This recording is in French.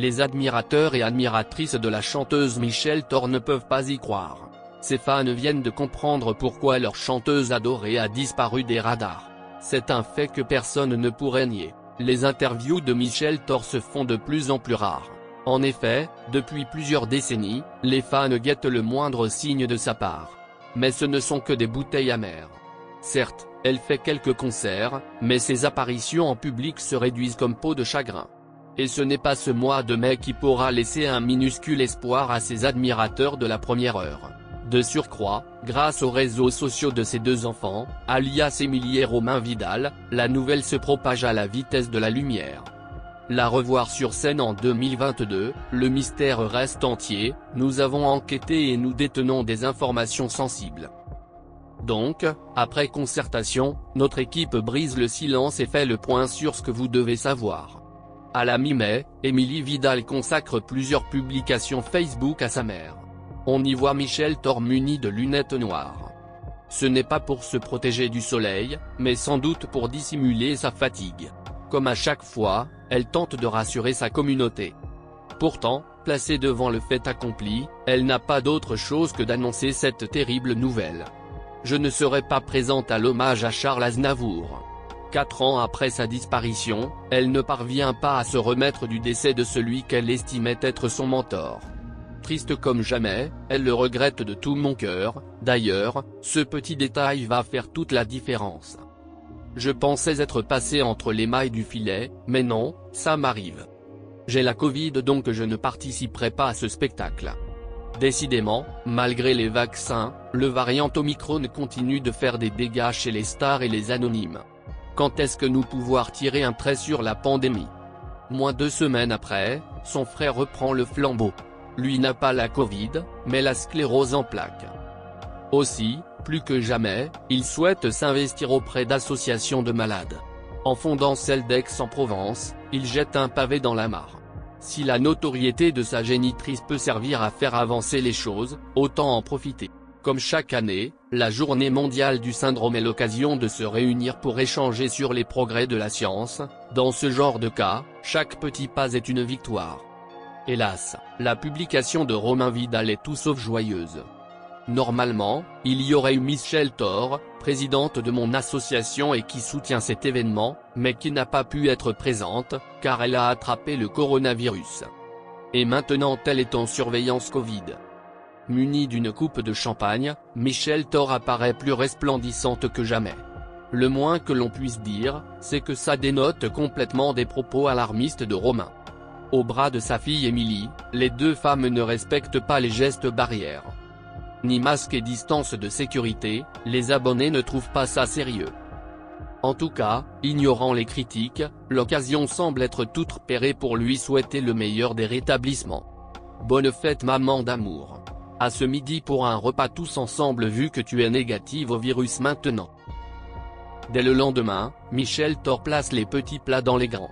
Les admirateurs et admiratrices de la chanteuse Michel Thor ne peuvent pas y croire. Ses fans viennent de comprendre pourquoi leur chanteuse adorée a disparu des radars. C'est un fait que personne ne pourrait nier. Les interviews de Michel Thor se font de plus en plus rares. En effet, depuis plusieurs décennies, les fans guettent le moindre signe de sa part. Mais ce ne sont que des bouteilles amères. Certes, elle fait quelques concerts, mais ses apparitions en public se réduisent comme peau de chagrin. Et ce n'est pas ce mois de mai qui pourra laisser un minuscule espoir à ses admirateurs de la première heure. De surcroît, grâce aux réseaux sociaux de ses deux enfants, alias Émilie et Romain Vidal, la nouvelle se propage à la vitesse de la lumière. La revoir sur scène en 2022, le mystère reste entier, nous avons enquêté et nous détenons des informations sensibles. Donc, après concertation, notre équipe brise le silence et fait le point sur ce que vous devez savoir. À la mi-mai, Émilie Vidal consacre plusieurs publications Facebook à sa mère. On y voit Michel Thor muni de lunettes noires. Ce n'est pas pour se protéger du soleil, mais sans doute pour dissimuler sa fatigue. Comme à chaque fois, elle tente de rassurer sa communauté. Pourtant, placée devant le fait accompli, elle n'a pas d'autre chose que d'annoncer cette terrible nouvelle. Je ne serai pas présente à l'hommage à Charles Aznavour. 4 ans après sa disparition, elle ne parvient pas à se remettre du décès de celui qu'elle estimait être son mentor. Triste comme jamais, elle le regrette de tout mon cœur. D'ailleurs, ce petit détail va faire toute la différence. Je pensais être passé entre les mailles du filet, mais non, ça m'arrive. J'ai la Covid donc je ne participerai pas à ce spectacle. Décidément, malgré les vaccins, le variant Omicron continue de faire des dégâts chez les stars et les anonymes. Quand est-ce que nous pouvons tirer un trait sur la pandémie? Moins de 2 semaines après, son frère reprend le flambeau. Lui n'a pas la Covid, mais la sclérose en plaques. Aussi, plus que jamais, il souhaite s'investir auprès d'associations de malades. En fondant celle d'Aix-en-Provence, il jette un pavé dans la mare. Si la notoriété de sa génitrice peut servir à faire avancer les choses, autant en profiter. Comme chaque année, la Journée mondiale du syndrome est l'occasion de se réunir pour échanger sur les progrès de la science. Dans ce genre de cas, chaque petit pas est une victoire. Hélas, la publication de Romain Vidal est tout sauf joyeuse. Normalement, il y aurait eu Michel Thor, présidente de mon association et qui soutient cet événement, mais qui n'a pas pu être présente, car elle a attrapé le coronavirus. Et maintenant elle est en surveillance Covid. Munie d'une coupe de champagne, Michel Thor apparaît plus resplendissante que jamais. Le moins que l'on puisse dire, c'est que ça dénote complètement des propos alarmistes de Romain. Au bras de sa fille Émilie, les deux femmes ne respectent pas les gestes barrières. Ni masque et distance de sécurité, les abonnés ne trouvent pas ça sérieux. En tout cas, ignorant les critiques, l'occasion semble être toute repérée pour lui souhaiter le meilleur des rétablissements. Bonne fête maman d'amour. À ce midi pour un repas tous ensemble vu que tu es négative au virus maintenant. Dès le lendemain, Michel Thor place les petits plats dans les grands.